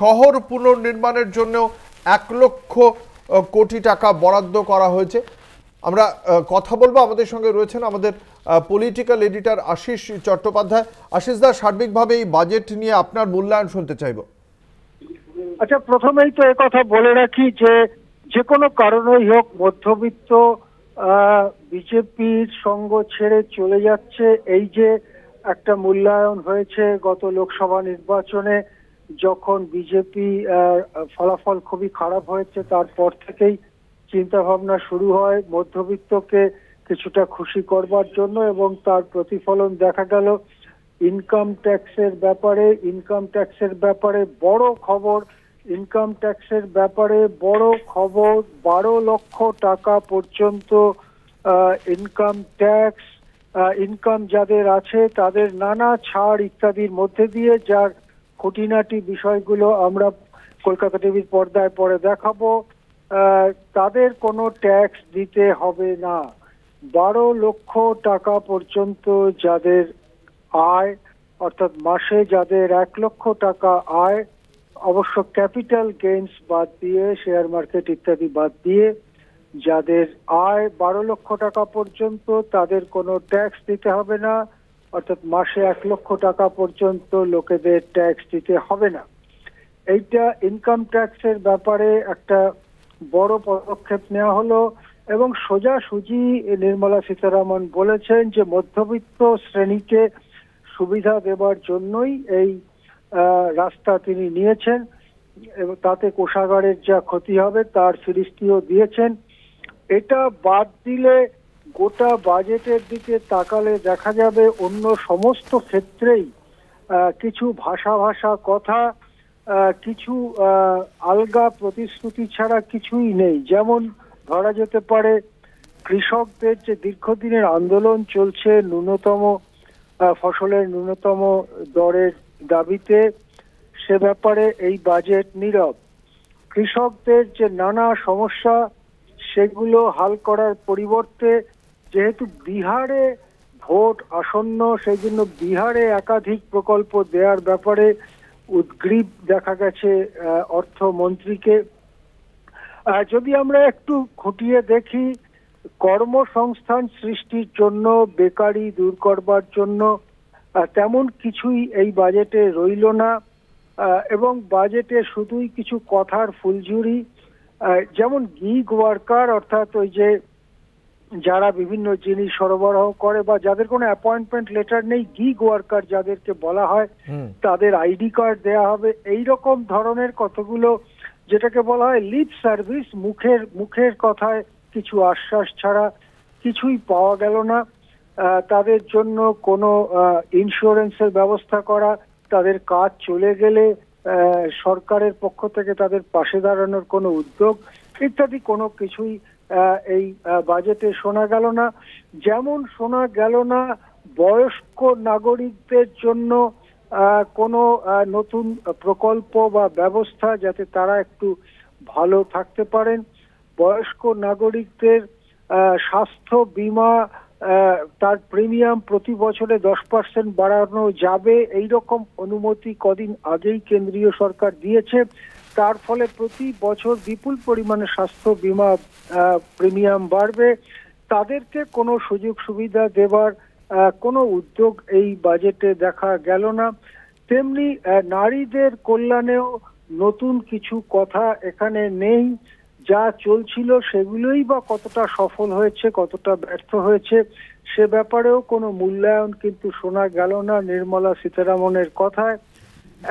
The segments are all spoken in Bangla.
শহর পুনর্নির্মাণের জন্য 1,00,000 কোটি টাকা বরাদ্দ করা হয়েছে। আমরা কথা বলবো, আমাদের সঙ্গে রয়েছেন আমাদের পলিটিক্যাল এডিটর আশিস চট্টোপাধ্যায়। আশিস দা, সার্বিকভাবে এই বাজেট নিয়ে আপনার মূল্যায়ন শুনতে চাইব। আচ্ছা, প্রথমেই তো কথা বলে রাখি যে কোনো কারণেই হোক মধ্যবিত্ত বিজেপির সঙ্গ ছেড়ে চলে যাচ্ছে। এই যে একটা মূল্যায়ন হয়েছে গত লোকসভা নির্বাচনে, যখন বিজেপি ফলাফল খুবই খারাপ হয়েছে, তারপর থেকেই চিন্তা ভাবনা শুরু হয় মধ্যবিত্তকে কিছুটা খুশি করবার জন্য, এবং তার প্রতিফলন দেখা গেল ইনকাম ট্যাক্সের ব্যাপারে বড় খবর। ইনকাম ট্যাক্সের ব্যাপারে বড় খবর, 12 লক্ষ টাকা পর্যন্ত ইনকাম ট্যাক্স, ইনকাম যাদের আছে তাদের নানা ছাড় ইত্যাদির মধ্যে দিয়ে, যার খুঁটিনাটি বিষয়গুলো আমরা কলকাতা টিভির পর্দায় পরে দেখাবো। তাদের কোনো ট্যাক্স দিতে হবে না। 12 লক্ষ টাকা পর্যন্ত যাদের আয়, অর্থাৎ মাসে যাদের 1 লক্ষ টাকা আয়, অবশ্য ক্যাপিটাল গেইনস বাদ দিয়ে, শেয়ার মার্কেট ইত্যাদি বাদ দিয়ে, যাদের আয় 12 লক্ষ টাকা পর্যন্ত তাদের কোনো ট্যাক্স দিতে হবে না, অর্থাৎ মাসে 1 লক্ষ টাকা পর্যন্ত লোকেদের ট্যাক্স দিতে হবে না। এইটা ইনকাম ট্যাক্সের ব্যাপারে একটা বড় পদক্ষেপ নেওয়া হলো, এবং সোজাসুজি নির্মলা সীতারামন বলেছেন যে মধ্যবিত্ত শ্রেণীকে সুবিধা দেবার জন্যই এই রাস্তা তিনি নিয়েছেন, এবং তাতে কোষাগারের যা ক্ষতি হবে তার ফিরিস্তিও দিয়েছেন। এটা বাদ দিলে গোটা বাজেটের দিকে তাকালে দেখা যাবে অন্য সমস্ত ক্ষেত্রেই কিছু ভাষা কথা, কিছু আলগা প্রতিশ্রুতি ছাড়া কিছুই নেই। যেমন ধরা যেতে পারে কৃষকদের যে দীর্ঘদিনের আন্দোলন চলছে ন্যূনতম ফসলের ন্যূনতম দরের দাবিতে, সে ব্যাপারে এই বাজেট নীরব। কৃষকদের যে নানা সমস্যা সেগুলো হাল করার পরিবর্তে, যেহেতু বিহারে ভোট আসন্ন, সেই জন্য বিহারে একাধিক প্রকল্প দেওয়ার ব্যাপারে উদ্গ্রীব দেখা গেছে অর্থমন্ত্রীকে। যদি আমরা একটু খুঁটিয়ে দেখি, কর্মসংস্থান সৃষ্টির জন্য, বেকারি দূর করবার জন্য তেমন কিছুই এই বাজেটে রইল না, এবং বাজেটে শুধুই কিছু কথার ফুলঝুরি। যেমন গিগ ওয়ার্কার, অর্থাৎ ওই যে যারা বিভিন্ন জিনিস সরবরাহ করে বা যাদের কোনো অ্যাপয়েন্টমেন্ট লেটার নেই, গিগ ওয়ার্কার যাদেরকে বলা হয়, তাদের আইডি কার্ড দেয়া হবে। এই রকম ধরনের কতগুলো, যেটাকে বলা হয় লিপ সার্ভিস, মুখের কথায় কিছু আশ্বাস ছাড়া কিছুই পাওয়া গেল না। তাদের জন্য কোনো ইন্স্যুরেন্সের ব্যবস্থা করা, তাদের কাজ চলে গেলে সরকারের পক্ষ থেকে তাদের পাশে দাঁড়ানোর কোনো উদ্যোগ ইত্যাদি কোনো কিছুই এই বাজেটে শোনা গেল না। যেমন শোনা গেল না বয়স্ক নাগরিকদের জন্য কোনো নতুন প্রকল্প বা ব্যবস্থা, যাতে তারা একটু ভালো থাকতে পারেন। বয়স্ক নাগরিকদের স্বাস্থ্য বীমা, তার প্রিমিয়াম প্রতি বছরে 10% বাড়ানো যাবে, এই রকম অনুমতি কদিন আগেই কেন্দ্রীয় সরকার দিয়েছে। তার ফলে প্রতি বছর বিপুল পরিমাণে স্বাস্থ্য বীমা প্রিমিয়াম বাড়বে। তাদেরকে কোনো সুযোগ সুবিধা দেবার কোনো উদ্যোগ এই বাজেটে দেখা গেল না। তেমনি নারীদের কল্যাণেও নতুন কিছু কথা এখানে নেই। যা চলছিল সেগুলোই বা কতটা সফল হয়েছে, কতটা ব্যর্থ হয়েছে, সে ব্যাপারেও কোনো মূল্যায়ন কিন্তু শোনা গেল না নির্মলা সীতারামনের কথায়।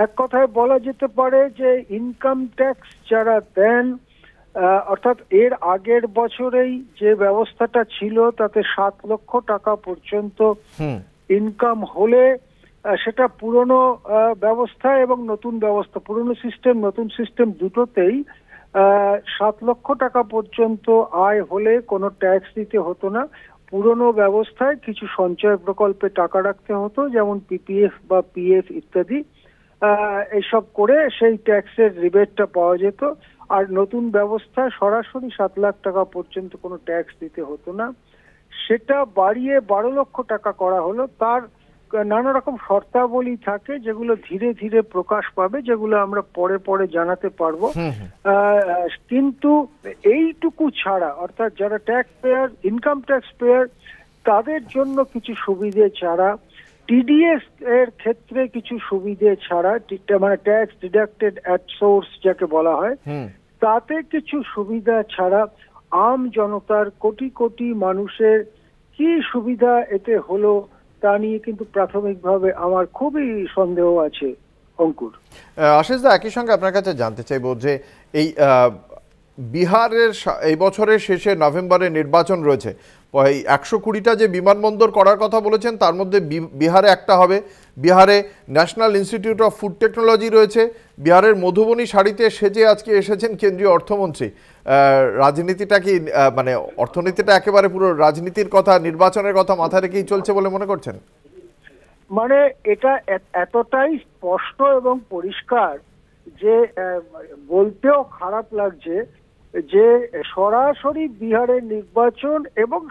এক কথায় বলা যেতে পারে যে ইনকাম ট্যাক্স যারা দেন, অর্থাৎ এর আগের বছরেই যে ব্যবস্থাটা ছিল তাতে 7 লক্ষ টাকা পর্যন্ত ইনকাম হলে, সেটা পুরনো ব্যবস্থা এবং নতুন ব্যবস্থা, পুরনো সিস্টেম নতুন সিস্টেম দুটোতেই 7 লক্ষ টাকা পর্যন্ত আয় হলে কোনো ট্যাক্স দিতে হতো না। পুরনো ব্যবস্থায় কিছু সঞ্চয় প্রকল্পে টাকা রাখতে হতো, যেমন পিপিএফ বা পিএফ ইত্যাদি, এইসব করে সেই ট্যাক্সের রিবেটটা পাওয়া যেত। আর নতুন ব্যবস্থায় সরাসরি 7 লাখ টাকা পর্যন্ত কোনো ট্যাক্স দিতে হতো না। সেটা বাড়িয়ে 12 লক্ষ টাকা করা হলো। তার নানা রকম শর্তাবলী থাকে যেগুলো ধীরে ধীরে প্রকাশ পাবে, যেগুলো আমরা পরে পরে জানাতে পারবো। কিন্তু এইটুকু ছাড়া, অর্থাৎ যারা tax payer, income tax payer, তাদের জন্য কিছু সুবিধে ছাড়া, টিডিএস এর ক্ষেত্রে কিছু সুবিধে ছাড়া, মানে ট্যাক্স ডিডাক্টেড অ্যাট সোর্স যাকে বলা হয়, তাতে কিছু সুবিধা ছাড়া আম জনতার, কোটি কোটি মানুষের কি সুবিধা এতে হলো তা নিয়ে কিন্তু প্রাথমিকভাবে আমার খুবই সন্দেহ আছে অঙ্কুর। আশিস দা, একই সঙ্গে আপনার কাছে জানতে চাইবো যে এই বিহারের এই বছরের শেষে নভেম্বরে নির্বাচন রয়েছে, এই 120টা যে বিমানবন্দর করার কথা বলেছেন তার মধ্যে বিহারে একটা হবে। বিহারে national institute of food technology রয়েছে। বিহারের মধুবনী শাড়িতে সেজে আজকে এসেছেন কেন্দ্রীয় অর্থমন্ত্রী। রাজনীতিটা কি, মানে অর্থনীতিটা একেবারে পুরো রাজনীতির কথা, নির্বাচনের কথা মাথায় রেখেই চলছে বলে মনে করছেন? মানে এটা এতটাই স্পষ্ট এবং পরিষ্কার যে বলতেও খারাপ লাগছে যে সরাসরি বিহারের নির্বাচন এবং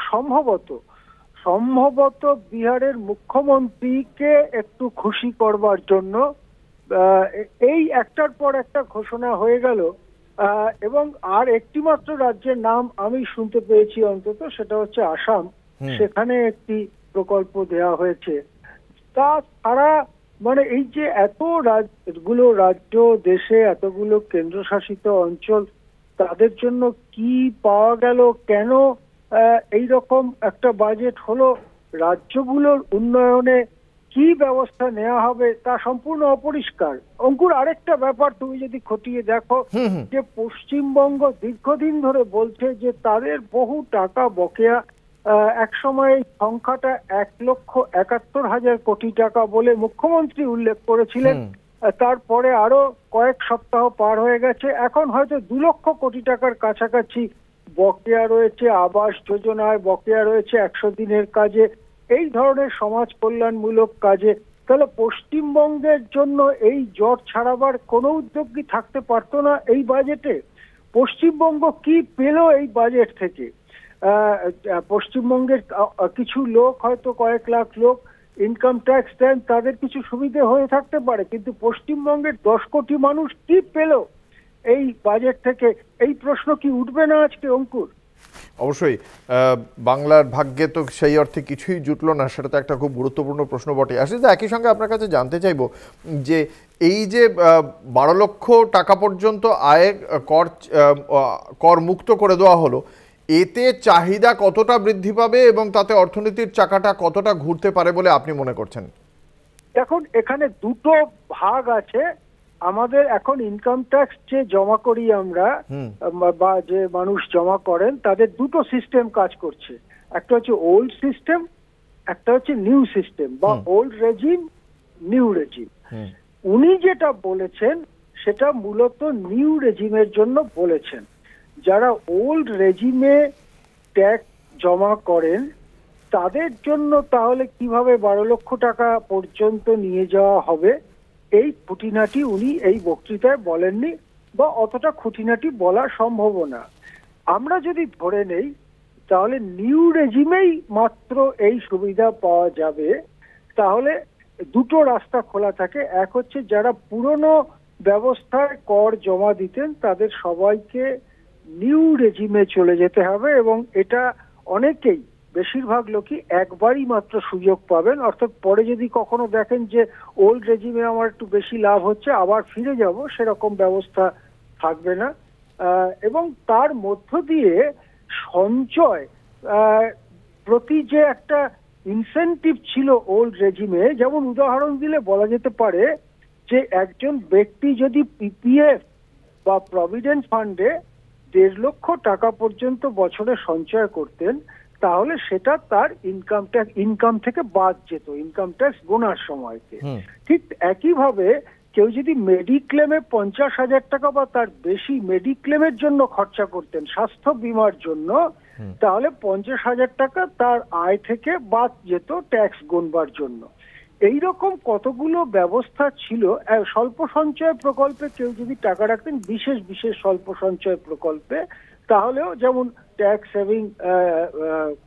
সম্ভবত বিহারের মুখ্যমন্ত্রীকে একটু খুশি করবার জন্য এই একটার পর একটা ঘোষণা হয়ে গেল। এবং আর একটি মাত্র রাজ্যের নাম আমি শুনতে পেয়েছি অন্তত, সেটা হচ্ছে আসাম। সেখানে একটি প্রকল্প দেওয়া হয়েছে। তাছাড়া মানে এই যে এতগুলো রাজ্য দেশে, এতগুলো কেন্দ্রশাসিত অঞ্চল, তাদের জন্য কি পাওয়া গেল, কেন এই রকম একটা বাজেট হলো, রাজ্যগুলোর উন্নয়নে কি ব্যবস্থা নেওয়া হবে তা সম্পূর্ণ অপরিষ্কার। অঙ্কুর, আরেকটা ব্যাপার তুমি যদি খতিয়ে দেখো, যে পশ্চিমবঙ্গ দীর্ঘদিন ধরে বলছে যে তাদের বহু টাকা বকেয়া, এক সময় সংখ্যাটা 1,71,000 কোটি টাকা বলে মুখ্যমন্ত্রী উল্লেখ করেছিলেন। তারপরে আরো কয়েক সপ্তাহ পার হয়ে গেছে, এখন হয়তো 2 লক্ষ কোটি টাকার কাছাকাছি বকেয়া রয়েছে। আবাস যোজনায় বকেয়া রয়েছে, 100 দিনের কাজে, এই ধরনের সমাজ কল্যাণমূলক কাজে। তাহলে পশ্চিমবঙ্গের জন্য এই জট ছাড়াবার কোনো উদ্যোগ কি থাকতে পারতো না এই বাজেটে? পশ্চিমবঙ্গ কি পেল এই বাজেট থেকে? পশ্চিমবঙ্গের কিছু লোক, হয়তো কয়েক লাখ লোক ইনকাম ট্যাক্স দেন, তাদের কিছু সুবিধে হয়ে থাকতে পারে, কিন্তু পশ্চিমবঙ্গের 10 কোটি মানুষ কি পেল এই বাজেট থেকে? এই প্রশ্ন কি উঠবে না আজকে অঙ্কুর? অবশ্যই। বাংলার ভাগ্যে তো সেই অর্থে কিছুই জুটলো না, সেটা তো একটা খুব গুরুত্বপূর্ণ প্রশ্ন বটে। আসলে একই সঙ্গে আপনার কাছে জানতে চাইবো যে এই যে 12 লক্ষ টাকা পর্যন্ত আয় কর মুক্ত করে দেওয়া হলো, এতে চাহিদা কতটা বৃদ্ধি পাবে এবং তাতে অর্থনীতির চাকাটা কতটা ঘুরতে পারে বলে আপনি মনে করছেন? দেখুন, এখানে দুটো ভাগ আছে। আমাদের এখন ইনকাম ট্যাক্স যে জমা করি আমরা, বা যে মানুষ জমা করেন, তাদের দুটো সিস্টেম কাজ করছে। একটা হচ্ছে ওল্ড সিস্টেম, একটা হচ্ছে নিউ সিস্টেম, বা ওল্ড রেজিম, নিউ রেজিম। উনি যেটা বলেছেন সেটা মূলত নিউ রেজিমের জন্য বলেছেন। যারা ওল্ড রেজিমে ট্যাক্স জমা করেন তাদের জন্য তাহলে কিভাবে 12 লক্ষ টাকা পর্যন্ত নিয়ে যাওয়া হবে, এই খুঁটিনাটি উনি এই বক্তৃতায় বলেননি, বা অতটা খুঁটিনাটি বলা সম্ভব না। আমরা যদি ধরে নেই তাহলে নিউ রেজিমেই মাত্র এই সুবিধা পাওয়া যাবে, তাহলে দুটো রাস্তা খোলা থাকে। এক হচ্ছে যারা পুরনো ব্যবস্থায় কর জমা দিতেন তাদের সবাইকে নিউ রেজিমে চলে যেতে হবে, এবং এটা অনেকেই, বেশিরভাগ লোকই একবারই মাত্র সুযোগ পাবেন। অর্থাৎ পরে যদি কখনো দেখেন যে ওল্ড রেজিমে আমার একটু বেশি লাভ হচ্ছে, আবার ফিরে যাব, সেরকম ব্যবস্থা থাকবে না। এবং তার মধ্য দিয়ে সঞ্চয় প্রতি যে একটা ইনসেনটিভ ছিল ওল্ড রেজিমে, যেমন উদাহরণ দিলে বলা যেতে পারে যে একজন ব্যক্তি যদি পিপিএফ বা প্রভিডেন্ট ফান্ডে 1.5 লক্ষ টাকা পর্যন্ত বছরে সঞ্চয় করতেন, তাহলে সেটা তার ইনকাম থেকে বাদ যেত, ইনকাম ট্যাক্স গোনার সময়তে। ঠিক একইভাবে কেউ যদি মেডিক্লেমে 50,000 টাকা বা তার বেশি মেডিক্লেমের জন্য খরচা করতেন, স্বাস্থ্য বীমার জন্য, তাহলে 50,000 টাকা তার আয় থেকে বাদ যেত ট্যাক্স গুনবার জন্য। এইরকম কতগুলো ব্যবস্থা ছিল। স্বল্প সঞ্চয় প্রকল্পে কেউ যদি টাকা রাখতেন, বিশেষ বিশেষ স্বল্প সঞ্চয় প্রকল্পে, তাহলেও যেমন ট্যাক্স সেভিং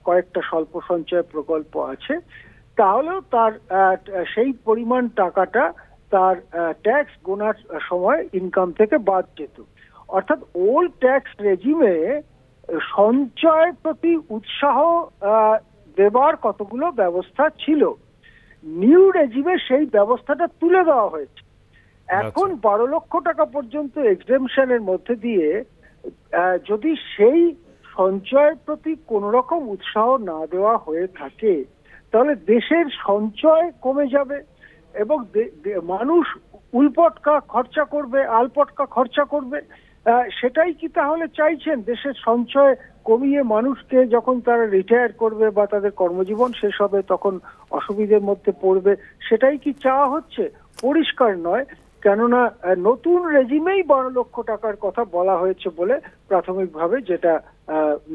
কয়েকটা স্বল্প সঞ্চয় প্রকল্প আছে। তাহলেও তার সেই পরিমাণ টাকাটা তার ট্যাক্স গোনার সময় ইনকাম থেকে বাদ যেত। অর্থাৎ ওল্ড ট্যাক্স রেজিমে সঞ্চয়ের প্রতি উৎসাহ দেবার কতগুলো ব্যবস্থা ছিল, নিউ রেজিমে সেই ব্যবস্থাটা তুলে দেওয়া হয়েছে। এখন 12 লক্ষ টাকা পর্যন্ত এক্সেমশনের মধ্যে দিয়ে যদি সেই সঞ্চয়ের প্রতি কোন রকম উৎসাহ না দেওয়া হয়ে থাকে, তাহলে দেশের সঞ্চয় কমে যাবে এবং মানুষ উলপটকা খরচা করবে, আলপটকা খরচা করবে। সেটাই কি তাহলে চাইছেন? দেশের সঞ্চয় কমিয়ে মানুষকে যখন তারা রিটায়ার করবে বা তাদের কর্মজীবন শেষ হবে তখন অসুবিধার মধ্যে পড়বে, সেটাই কি চাওয়া হচ্ছে? পরিষ্কার নয়। কেননা নতুন রেজিমেই 12 লক্ষ টাকার কথা বলা হয়েছে বলে প্রাথমিকভাবে যেটা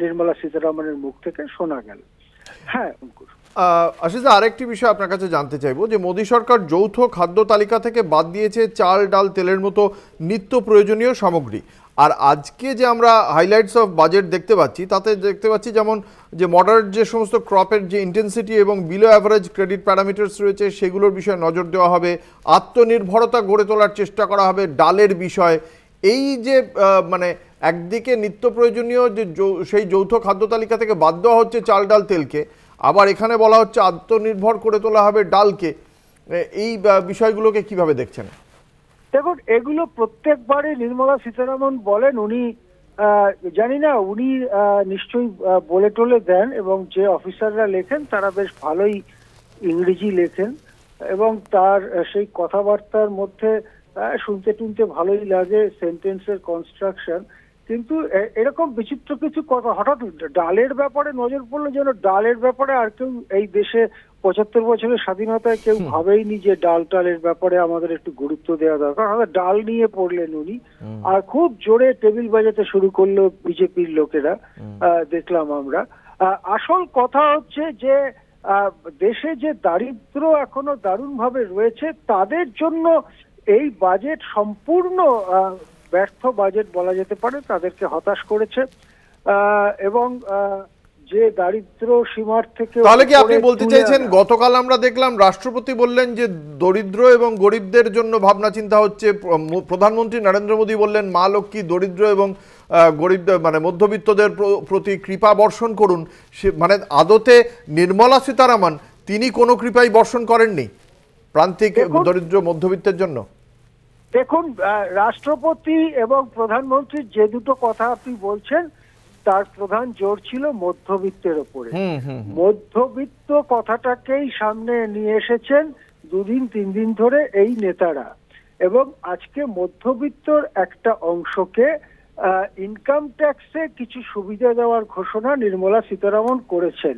নির্মলা সীতারামনের মুখ থেকে শোনা গেল। হ্যাঁ অঙ্কুর, আশিস দা, আরেকটি বিষয় আপনার কাছে জানতে চাইবো যে মোদী সরকার যৌথ খাদ্য তালিকা থেকে বাদ দিয়েছে চাল, ডাল, তেলের মতো নিত্য প্রয়োজনীয় সামগ্রী। আর আজকে যে আমরা হাইলাইটস অফ বাজেট দেখতে পাচ্ছি, তাতে দেখতে পাচ্ছি যেমন যে মডারেট যে সমস্ত ক্রপের যে ইন্টেন্সিটি এবং বিলো অ্যাভারেজ ক্রেডিট প্যারামিটার্স রয়েছে সেগুলোর বিষয়ে নজর দেওয়া হবে, আত্মনির্ভরতা গড়ে তোলার চেষ্টা করা হবে ডালের বিষয়। এই যে মানে একদিকে নিত্য প্রয়োজনীয় যে সেই যৌথ খাদ্য তালিকা থেকে বাদ দেওয়া হচ্ছে চাল, ডাল, তেলকে, আবার এখানে বলা হচ্ছে আত্মনির্ভর করে তোলা হবে ডালকে। এই বিষয়গুলোকে কিভাবে দেখছেন? দেখুন, এগুলো প্রত্যেকবারই নির্মলা সীতারামন বলেন। উনি জানি না, উনি নিশ্চয়ই বলে টলে দেন এবং যে অফিসাররা লেখেন তারা বেশ ভালোই ইংরেজি লেখেন এবং তার সেই কথাবার্তার মধ্যে শুনতে টুনতে ভালোই লাগে, সেন্টেন্সের কনস্ট্রাকশন। কিন্তু এরকম বিচিত্র কিছু কথা, হঠাৎ ডালের ব্যাপারে নজর পড়লো যেন ডালের ব্যাপারে আর কেউ এই দেশে 75 বছরের স্বাধীনতায় কেউ ভাবেইনি যে ডাল টালের ব্যাপারে আমাদের একটু গুরুত্ব দেওয়া দরকার। হয়তো ডাল নিয়ে পড়লেন উনি, আর খুব জোরে টেবিল বাজাতে শুরু করলো বিজেপির লোকেরা, দেখলাম আমরা। আসল কথা হচ্ছে যে দেশে যে দারিদ্র এখনো দারুণভাবে রয়েছে তাদের জন্য এই বাজেট সম্পূর্ণ ব্যর্থ বাজেট বলা যেতে পারে, তাদেরকে হতাশ করেছে এবং যে দারিদ্র সীমার থেকে। তাহলে কি আপনি বলতে চাইছেন, গতকাল আমরা দেখলাম রাষ্ট্রপতি বললেন যে দরিদ্র এবং গরিবদের জন্য ভাবনা চিন্তা হচ্ছে, প্রধানমন্ত্রী নরেন্দ্র মোদী বললেন মা লক্ষ্মী দরিদ্র এবং গরিব মানে মধ্যবিত্তদের প্রতি কৃপা বর্ষণ করুন। সে মানে আদতে নির্মলা সীতারামন তিনি কোনো কৃপাই বর্ষণ করেননি প্রান্তিক দরিদ্র মধ্যবিত্তের জন্য। দেখুন, রাষ্ট্রপতি এবং প্রধানমন্ত্রীর যে দুটো কথা আপনি বলছেন তার প্রধান জোর ছিল মধ্যবিত্তের ওপরে। মধ্যবিত্ত কথাটাকেই সামনে নিয়ে এসেছেন 2 দিন 3 দিন ধরে এই নেতারা, এবং আজকে মধ্যবিত্তর একটা অংশকে ইনকাম ট্যাক্সে কিছু সুবিধা দেওয়ার ঘোষণা নির্মলা সীতারামন করেছেন।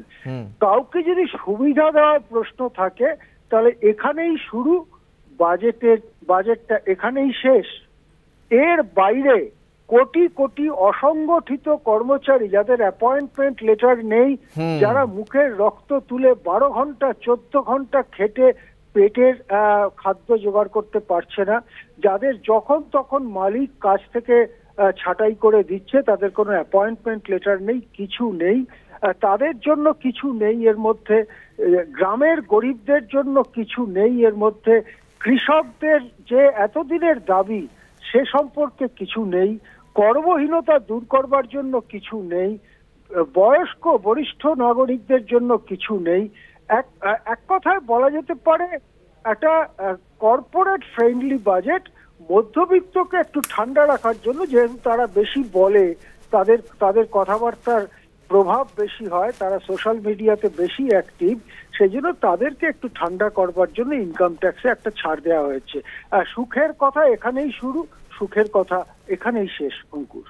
কাউকে যদি সুবিধা দেওয়ার প্রশ্ন থাকে তাহলে এখানেই শুরু, বাজেটটা এখানেই শেষ। এর বাইরে কোটি কোটি অসংগঠিত কর্মচারী যাদের অ্যাপয়েন্টমেন্ট লেটার নেই, যারা মুখের রক্ত তুলে 12 ঘন্টা 14 ঘন্টা খেটে পেটের খাদ্য জোগাড় করতে পারছে না, যাদের যখন তখন মালিক কাজ থেকে ছাঁটাই করে দিচ্ছে, তাদের কোনো অ্যাপয়েন্টমেন্ট লেটার নেই, কিছু নেই, তাদের জন্য কিছু নেই এর মধ্যে। গ্রামের গরিবদের জন্য কিছু নেই এর মধ্যে। কৃষকদের যে এতদিনের দাবি সে সম্পর্কে কিছু নেই। কর্মহীনতা দূর করবার জন্য কিছু নেই। বয়স্ক বরিষ্ঠ নাগরিকদের জন্য কিছু নেই। এক কথায় বলা যেতে পারে একটা কর্পোরেট ফ্রেন্ডলি বাজেট, মধ্যবিত্তকে একটু ঠান্ডা রাখার জন্য, যেহেতু তারা বেশি বলে, তাদের কথাবার্তার প্রভাব বেশি হয়, তারা সোশ্যাল মিডিয়াতে বেশি অ্যাক্টিভ, সেই জন্য তাদেরকে একটু ঠান্ডা করবার জন্য ইনকাম ট্যাক্সে একটা ছাড় দেওয়া হয়েছে। সুখের কথা এখানেই শুরু, সুখের কথা এখানেই শেষ অঙ্কুর।